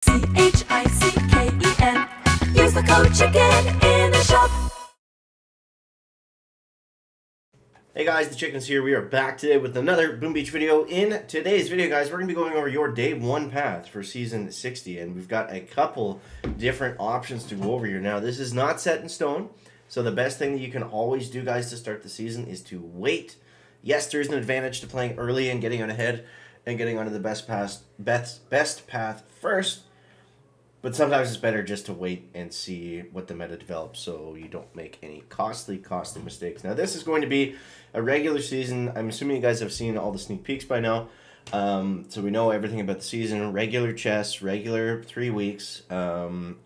CHICKEN. Use the code CHICKEN in the shop. Hey guys, the Chickens here. We are back today with another Boom Beach video. In today's video, guys, we're going to be going over your day one path for season 60, and we've got a couple different options to go over here. Now, this is not set in stone, so the best thing that you can always do, guys, to start the season is to wait. Yes, there's an advantage to playing early and getting on ahead and getting onto the best path first, but sometimes it's better just to wait and see what the meta develops so you don't make any costly mistakes. Now, this is going to be a regular season. I'm assuming you guys have seen all the sneak peeks by now. So we know everything about the season. Regular chests, regular 3 weeks. But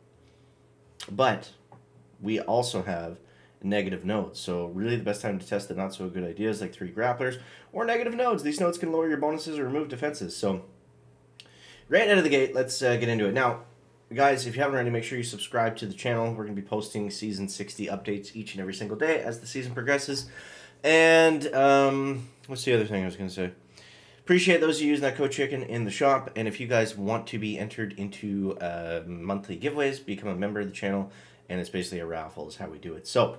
we also have negative nodes. So really the best time to test the not so good ideas like 3 grapplers or negative nodes. These nodes can lower your bonuses or remove defenses. So right out of the gate, let's get into it. Now, guys, if you haven't already, make sure you subscribe to the channel. We're going to be posting Season 60 updates each and every single day as the season progresses. And, what's the other thing I was going to say? Appreciate those of you using that code CHICKEN in the shop. And if you guys want to be entered into monthly giveaways, become a member of the channel. And it's basically a raffle is how we do it. So,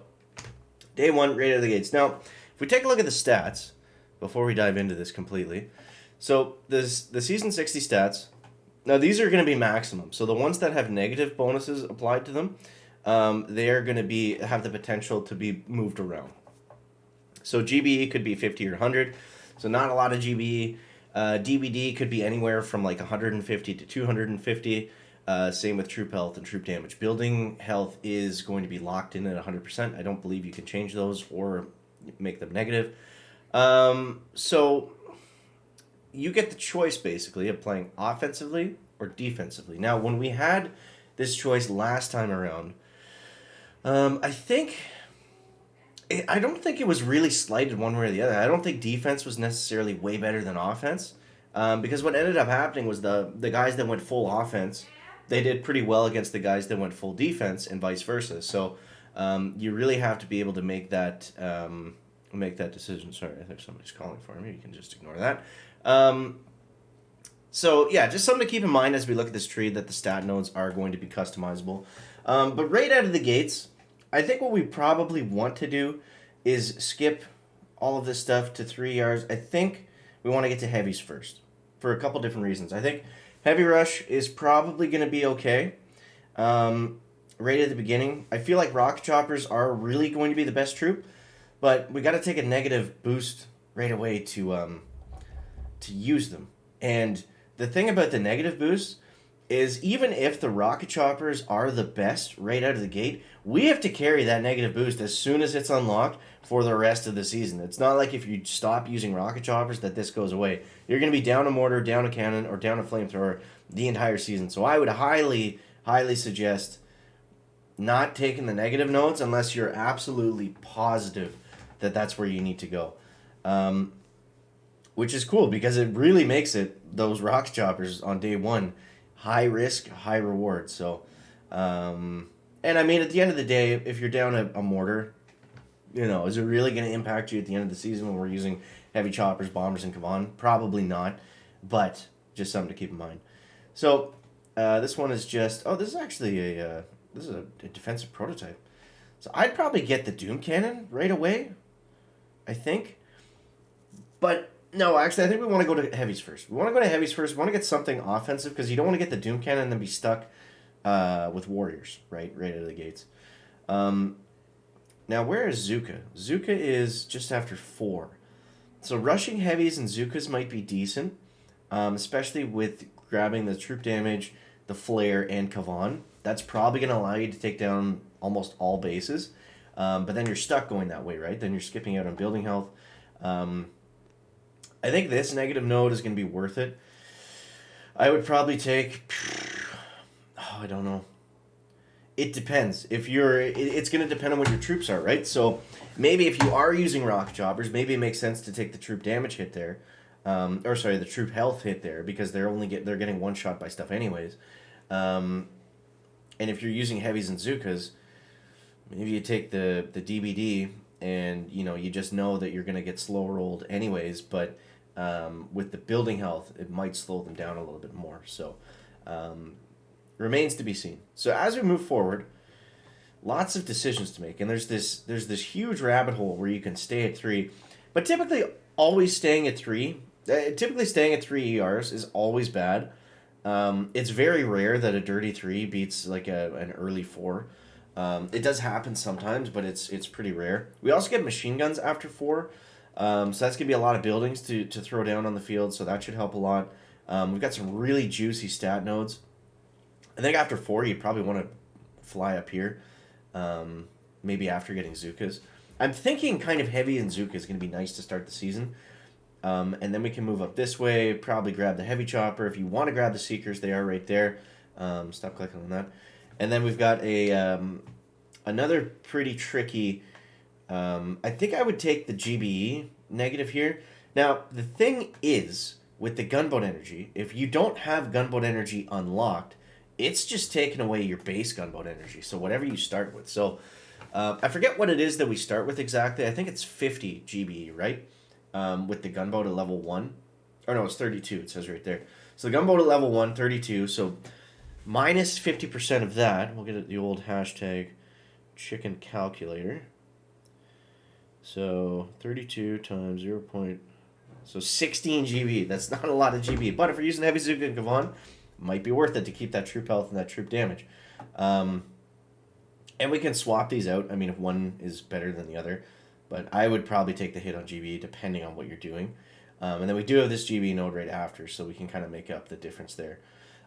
day one, right out of the gates. Now, if we take a look at the stats, before we dive into this completely. So, the Season 60 stats... Now, these are going to be maximum. So the ones that have negative bonuses applied to them, they are going to have the potential to be moved around. So GBE could be 50 or 100. So not a lot of GBE. DBD could be anywhere from like 150 to 250. Same with troop health and troop damage. Building health is going to be locked in at 100%. I don't believe you can change those or make them negative. So you get the choice, basically, of playing offensively or defensively. Now, when we had this choice last time around, I don't think it was really slighted one way or the other. I don't think defense was necessarily way better than offense, because what ended up happening was the guys that went full offense, they did pretty well against the guys that went full defense, and vice versa. So you really have to be able to make that decision. Sorry, I think somebody's calling for me. You can just ignore that. So yeah, just something to keep in mind as we look at this tree, that the stat nodes are going to be customizable. But right out of the gates, I think what we probably want to do is skip all of this stuff to 3 yards. I think we want to get to heavies first for a couple different reasons. I think heavy rush is probably going to be okay. Right at the beginning, I feel like rocket choppers are really going to be the best troop, but we got to take a negative boost right away to use them. And the thing about the negative boost is, even if the rocket choppers are the best right out of the gate, we have to carry that negative boost as soon as it's unlocked for the rest of the season. It's not like if you stop using rocket choppers that this goes away. You're going to be down a mortar, down a cannon, or down a flamethrower the entire season. So I would highly suggest not taking the negative nodes unless you're absolutely positive that that's where you need to go. Which is cool, because it really makes those rocket choppers on day one high risk, high reward. So, and I mean, at the end of the day, if you're down a mortar, is it really going to impact you at the end of the season when we're using heavy choppers, bombers, and Kavan? Probably not, but just something to keep in mind. So, this one is just, this is actually a defensive prototype. So I'd probably get the Doom Cannon right away, I think. But no, actually, I think we want to go to heavies first. We want to go to heavies first. We want to get something offensive, because you don't want to get the Doom Cannon and then be stuck with warriors, right out of the gates. Now, where is Zuka? Zuka is just after 4. So rushing heavies and Zukas might be decent, especially with grabbing the troop damage, the flare, and Kavan. That's probably going to allow you to take down almost all bases. But then you're stuck going that way, right? Then you're skipping out on building health. I think this negative node is going to be worth it. I would probably take... I don't know. It depends. It's going to depend on what your troops are, right? So maybe if you are using rocket choppers, maybe it makes sense to take the troop damage hit there. The troop health hit there, because they're getting one shot by stuff anyways. And if you're using heavies and Zukas, maybe you take the DBD, and you just know that you're going to get slow rolled anyways, but with the building health, it might slow them down a little bit more. So remains to be seen. So as we move forward, lots of decisions to make, and there's this huge rabbit hole where you can stay at 3, but typically always staying at 3. Typically staying at 3 ERs is always bad. It's very rare that a dirty 3 beats like an early 4. It does happen sometimes, but it's pretty rare. We also get machine guns after 4, so that's gonna be a lot of buildings to throw down on the field, so that should help a lot. We've got some really juicy stat nodes. I think after 4, you'd probably want to fly up here, maybe after getting Zukas. I'm thinking kind of heavy and Zuka is going to be nice to start the season. And then we can move up this way, probably grab the heavy chopper. If you want to grab the Seekers, they are right there. Stop clicking on that. And then we've got another pretty tricky... I think I would take the GBE negative here. Now, the thing is, with the gunboat energy, if you don't have gunboat energy unlocked, it's just taking away your base gunboat energy. So whatever you start with. So I forget what it is that we start with exactly. I think it's 50 GBE, right? With the gunboat at level 1. Or no, it's 32. It says right there. So the gunboat at level 1, 32. So minus 50% of that. We'll get the old hashtag chicken calculator. So 32 times 0. So 16 GB. That's not a lot of GB. But if we're using Heavy Zuka and Gavon, might be worth it to keep that troop health and that troop damage. And we can swap these out. I mean, if one is better than the other. But I would probably take the hit on GB depending on what you're doing. And then we do have this GB node right after, so we can kind of make up the difference there.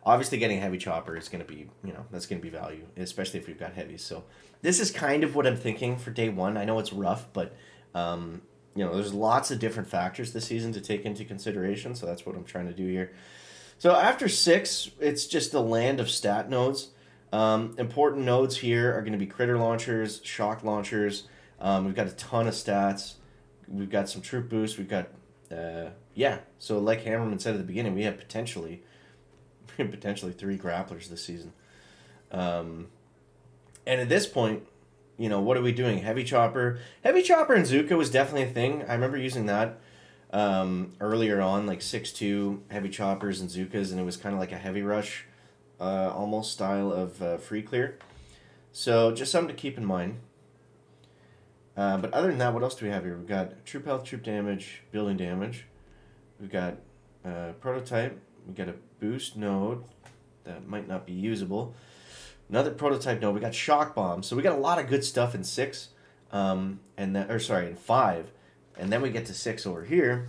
Obviously, getting a heavy chopper is going to be, that's going to be value, especially if we've got heavies. So this is kind of what I'm thinking for day 1. I know it's rough, but, there's lots of different factors this season to take into consideration, so that's what I'm trying to do here. So after 6, it's just a land of stat nodes. Important nodes here are going to be critter launchers, shock launchers. We've got a ton of stats. We've got some troop boosts. We've got, So like Hammerman said at the beginning, we have potentially 3 grapplers this season. And at this point, what are we doing? Heavy chopper and Zuka was definitely a thing. I remember using that earlier on, like 6-2 heavy choppers and Zukas, and it was kind of like a heavy rush almost style of free clear. So just something to keep in mind. But other than that, what else do we have here? We've got troop health, troop damage, building damage. We've got prototype. We've got a boost node that might not be usable. Another prototype node. We got shock bombs. So we got a lot of good stuff in 6, in 5, and then we get to 6 over here,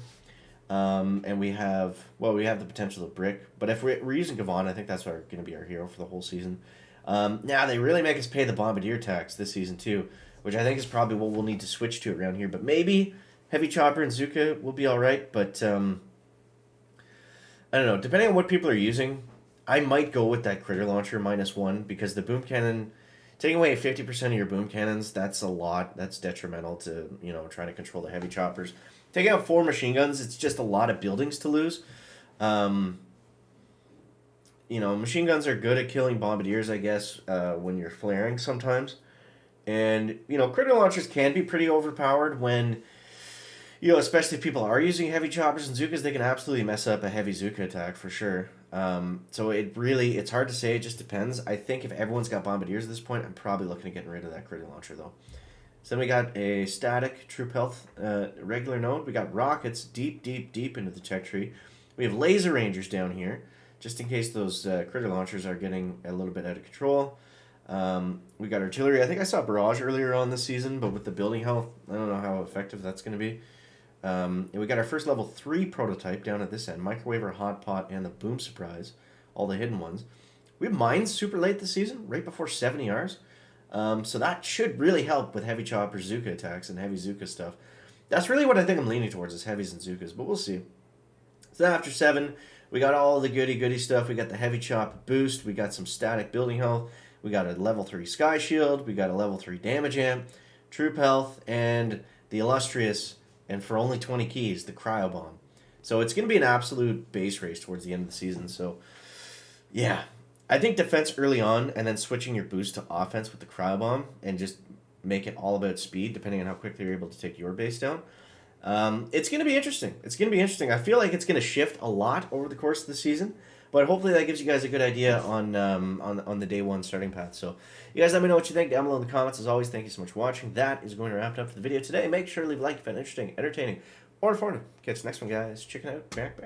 and we have the potential of brick. But if we're using Gavon, I think that's going to be our hero for the whole season. Now they really make us pay the bombardier tax this season too, which I think is probably what we'll need to switch to around here. But maybe heavy chopper and Zuka will be all right. But I don't know. Depending on what people are using, I might go with that critter launcher -1 because the boom cannon, taking away 50% of your boom cannons, that's a lot. That's detrimental to trying to control the heavy choppers. Taking out 4 machine guns, it's just a lot of buildings to lose. Machine guns are good at killing bombardiers, I guess, when you're flaring sometimes. And, critter launchers can be pretty overpowered when, especially if people are using heavy choppers and Zukas, they can absolutely mess up a heavy Zuka attack for sure. So it's hard to say, it just depends. I think if everyone's got bombardiers at this point, I'm probably looking at getting rid of that critter launcher though. So then we got a static troop health regular node. We got rockets deep into the tech tree. We have laser rangers down here, just in case those critter launchers are getting a little bit out of control. We got artillery. I think I saw barrage earlier on this season, but with the building health, I don't know how effective that's going to be. And we got our first level 3 prototype down at this end. Microwaver, hot pot, and the boom surprise. All the hidden ones. We have mines super late this season, right before 70 Rs. So that should really help with heavy chopper Zuka attacks and heavy Zuka stuff. That's really what I think I'm leaning towards, is heavies and Zukas, but we'll see. So then after 7, we got all the goody stuff. We got the heavy chop boost. We got some static building health. We got a level 3 sky shield. We got a level 3 damage amp, troop health, and the illustrious, and for only 20 keys, the cryo bomb. So it's going to be an absolute base race towards the end of the season. So, yeah. I think defense early on, and then switching your boost to offense with the cryo bomb, and just make it all about speed, depending on how quickly you're able to take your base down. It's going to be interesting. I feel like it's going to shift a lot over the course of the season. But hopefully that gives you guys a good idea on the day one starting path. So you guys let me know what you think down below in the comments. As always, thank you so much for watching. That is going to wrap it up for the video today. Make sure to leave a like if you found it interesting, entertaining, or informative. Catch the next one, guys. Check it out. Back.